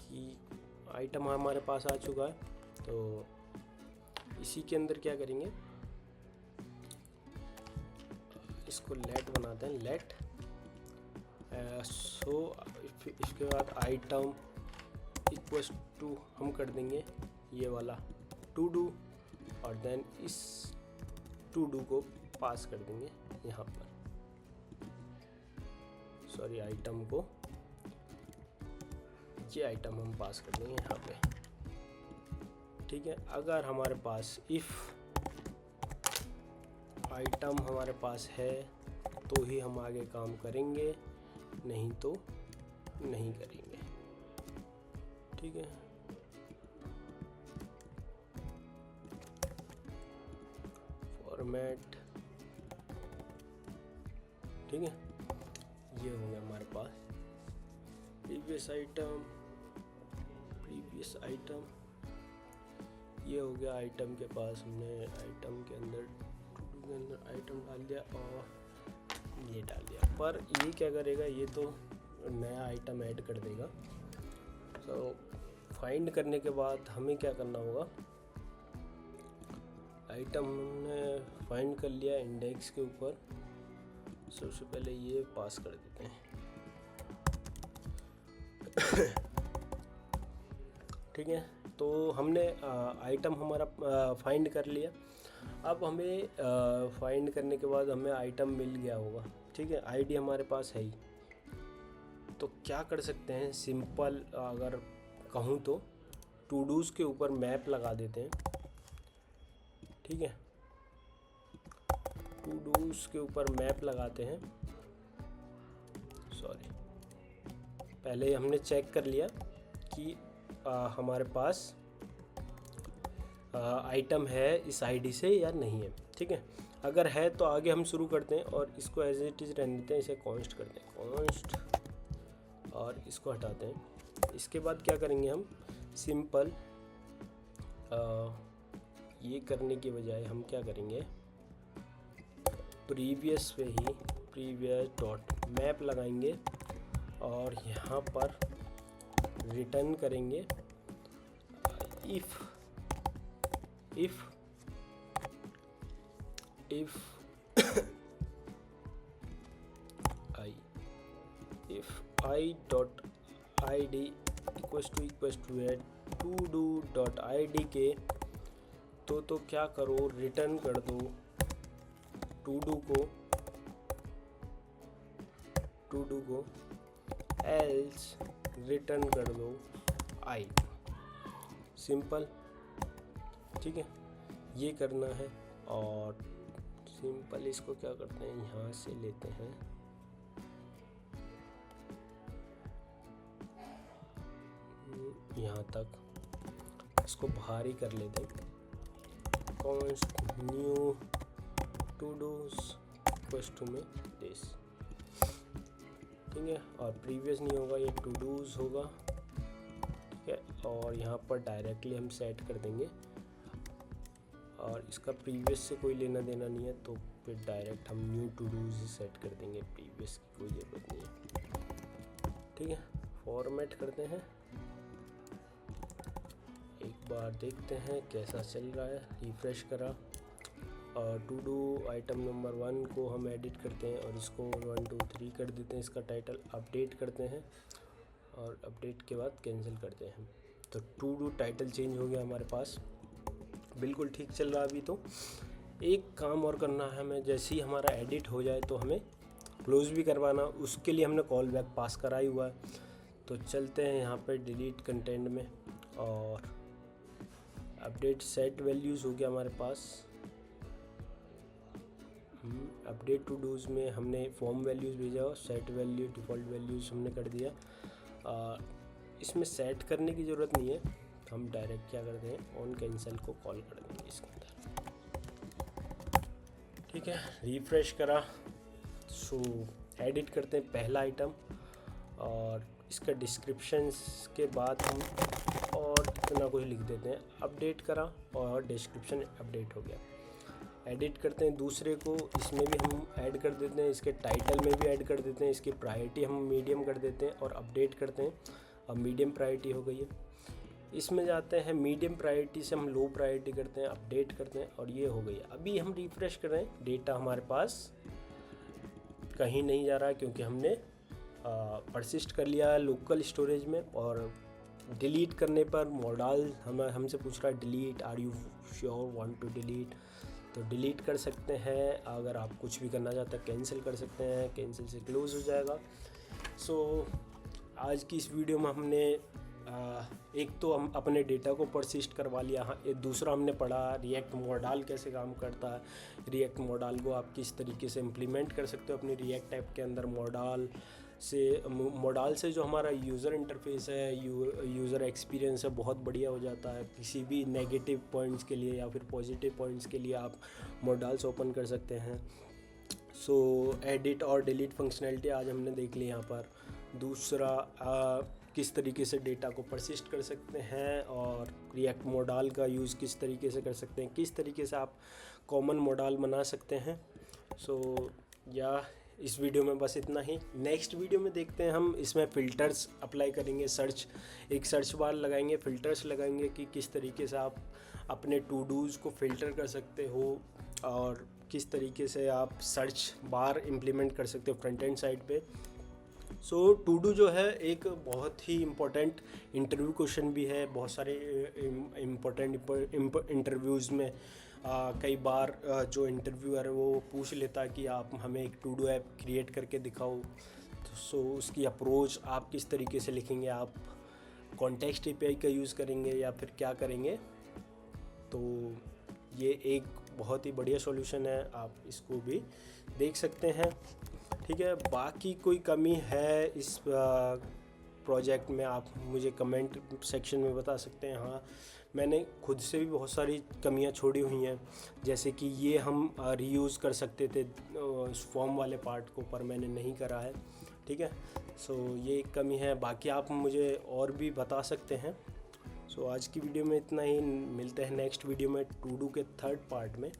कि आइटम हमारे पास आ चुका है, तो इसी के अंदर क्या करेंगे, इसको लेट बनाते हैं, लेट इसके बाद आइटम इक्वल्स टू हम कर देंगे ये वाला टू डू, और देन इस टू डू को पास कर देंगे यहाँ पर, आइटम को, ये आइटम हम पास कर देंगे यहाँ पे। ठीक है, अगर हमारे पास इफ़ आइटम हमारे पास है तो ही हम आगे काम करेंगे, नहीं तो नहीं करेंगे। ठीक है, फॉर्मेट। ठीक है, ये हो गया हमारे पास प्रीवियस आइटम, ये हो गया आइटम के पास। हमने आइटम के अंदर आइटम डाल दिया और ये डाल दिया, पर ये क्या करेगा, ये तो नया आइटम ऐड कर देगा। तो फाइंड करने के बाद हमें क्या करना होगा, आइटम हमने फाइंड कर लिया इंडेक्स के ऊपर, सबसे पहले ये पास कर देते हैं। ठीक है, तो हमने आइटम हमारा फाइंड कर लिया। अब हमें फाइंड करने के बाद हमें आइटम मिल गया होगा। ठीक है, आईडी हमारे पास है ही, तो क्या कर सकते हैं, सिंपल अगर कहूँ तो टू डूज़ के ऊपर मैप लगा देते हैं, ठीक है। टू डूज़ के ऊपर मैप लगाते हैं, सॉरी, पहले हमने चेक कर लिया कि हमारे पास आइटम है इस आईडी से या नहीं है, ठीक है। अगर है तो आगे हम शुरू करते हैं और इसको एज इट इज़ रहने देते हैं, इसे कॉन्स्ट करते हैं, कॉन्स्ट, और इसको हटाते हैं। इसके बाद क्या करेंगे हम, सिंपल ये करने के बजाय हम क्या करेंगे, प्रीवियस पे ही प्रीवियस डॉट मैप लगाएंगे और यहाँ पर रिटर्न करेंगे if I dot id equals to add to do dot id के तो क्या करो, रिटर्न कर दो टू डू को एल्स रिटर्न कर दो आई, सिंपल, ठीक है। ये करना है और सिंपल इसको क्या करते हैं, यहाँ से लेते हैं यहाँ तक, इसको बाहर ही कर लेते हैं, const new to dos equals to में दिस, ठीक है। और प्रीवियस नहीं होगा, ये टू डूज़ होगा, ठीक है। और यहाँ पर डायरेक्टली हम सेट कर देंगे और इसका प्रीवियस से कोई लेना देना नहीं है, तो फिर डायरेक्ट हम न्यू टू डूज़ सेट कर देंगे, प्रीवियस की कोई ज़रूरत नहीं है, ठीक है। फॉर्मेट करते हैं, एक बार देखते हैं कैसा चल रहा है, रिफ्रेश करा और टू डू आइटम नंबर 1 को हम एडिट करते हैं और इसको 1 2 3 कर देते हैं, इसका टाइटल अपडेट करते हैं और अपडेट के बाद कैंसिल करते हैं। तो टू डू टाइटल चेंज हो गया हमारे पास, बिल्कुल ठीक चल रहा है। अभी तो एक काम और करना है हमें, जैसे ही हमारा एडिट हो जाए तो हमें क्लोज़ भी करवाना, उसके लिए हमने कॉल बैक पास करा ही हुआ है। तो चलते हैं यहाँ पे डिलीट कंटेंट में और अपडेट सेट वैल्यूज़ हो गया हमारे पास। अपडेट टू डूज़ में हमने फॉर्म वैल्यूज़ भेजा और सेट वैल्यू डिफ़ॉल्ट वैल्यूज़ हमने कर दिया। इसमें सेट करने की ज़रूरत नहीं है, हम डायरेक्ट क्या करते हैं, ऑन कैंसिल को कॉल कर देंगे इसके अंदर, ठीक है। रिफ्रेश करा, सो एडिट करते हैं पहला आइटम और इसका डिस्क्रिप्शन के बाद हम और इतना कुछ लिख देते हैं, अपडेट करा और डिस्क्रिप्शन अपडेट हो गया। एडिट करते हैं दूसरे को, इसमें भी हम ऐड कर देते हैं, इसके टाइटल में भी ऐड कर देते हैं, इसकी प्रायोरिटी हम मीडियम कर देते हैं और अपडेट करते हैं। अब मीडियम प्रायोरिटी हो गई है, इसमें जाते हैं मीडियम प्रायोरिटी से हम लो प्रायोरिटी करते हैं, अपडेट करते हैं और ये हो गई है। अभी हम रिफ्रेश कर रहे हैं, डेटा हमारे पास कहीं नहीं जा रहा क्योंकि हमने परसिस्ट कर लिया लोकल स्टोरेज में। और डिलीट करने पर मॉडल हमसे पूछ रहा है delete, are you sure want to delete, तो डिलीट कर सकते हैं। अगर आप कुछ भी करना चाहते हैं कैंसिल कर सकते हैं, कैंसिल से क्लोज़ हो जाएगा। सो आज की इस वीडियो में हमने एक तो हम अपने डेटा को परसिस्ट करवा लिया, हाँ, एक दूसरा हमने पढ़ा रिएक्ट मॉडल कैसे काम करता है, रिएक्ट मॉडल को आप किस तरीके से इम्प्लीमेंट कर सकते हो अपनी रिएक्ट ऐप के अंदर। मॉडल से जो हमारा यूज़र इंटरफेस है, यूज़र एक्सपीरियंस है, बहुत बढ़िया हो जाता है। किसी भी नेगेटिव पॉइंट्स के लिए या फिर पॉजिटिव पॉइंट्स के लिए आप मॉडल्स ओपन कर सकते हैं। सो एडिट और डिलीट फंक्शनैलिटी आज हमने देख ली यहाँ पर। दूसरा किस तरीके से डेटा को परसिस्ट कर सकते हैं और रिएक्ट मॉडल का यूज़ किस तरीके से कर सकते हैं, किस तरीके से आप कॉमन मॉडल बना सकते हैं। सो या इस वीडियो में बस इतना ही। नेक्स्ट वीडियो में देखते हैं हम इसमें फ़िल्टर्स अप्लाई करेंगे, एक सर्च बार लगाएंगे, फ़िल्टर्स लगाएंगे कि किस तरीके से आप अपने टू डूज़ को फ़िल्टर कर सकते हो और किस तरीके से आप सर्च बार इम्प्लीमेंट कर सकते हो फ्रंट एंड साइड पे। सो टू डू जो है एक बहुत ही इम्पोर्टेंट इंटरव्यू क्वेश्चन भी है। बहुत सारे इम्पोर्टेंट इंटरव्यूज़ में कई बार जो इंटरव्यूअर है वो पूछ लेता है कि आप हमें एक टू डू ऐप क्रिएट करके दिखाओ। सो उसकी अप्रोच आप किस तरीके से लिखेंगे, आप कॉन्टेक्स्ट एपीआई का यूज़ करेंगे या फिर क्या करेंगे। तो ये एक बहुत ही बढ़िया सॉल्यूशन है, आप इसको भी देख सकते हैं। ठीक है, बाकी कोई कमी है इस प्रोजेक्ट में आप मुझे कमेंट सेक्शन में बता सकते हैं। हाँ, मैंने खुद से भी बहुत सारी कमियां छोड़ी हुई हैं, जैसे कि ये हम रीयूज़ कर सकते थे फॉर्म वाले पार्ट को, पर मैंने नहीं करा है। ठीक है, सो ये एक कमी है। बाकी आप मुझे और भी बता सकते हैं। सो आज की वीडियो में इतना ही, मिलते हैं नेक्स्ट वीडियो में टू डू के 3rd पार्ट में।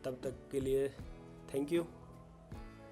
तब तक के लिए थैंक यू।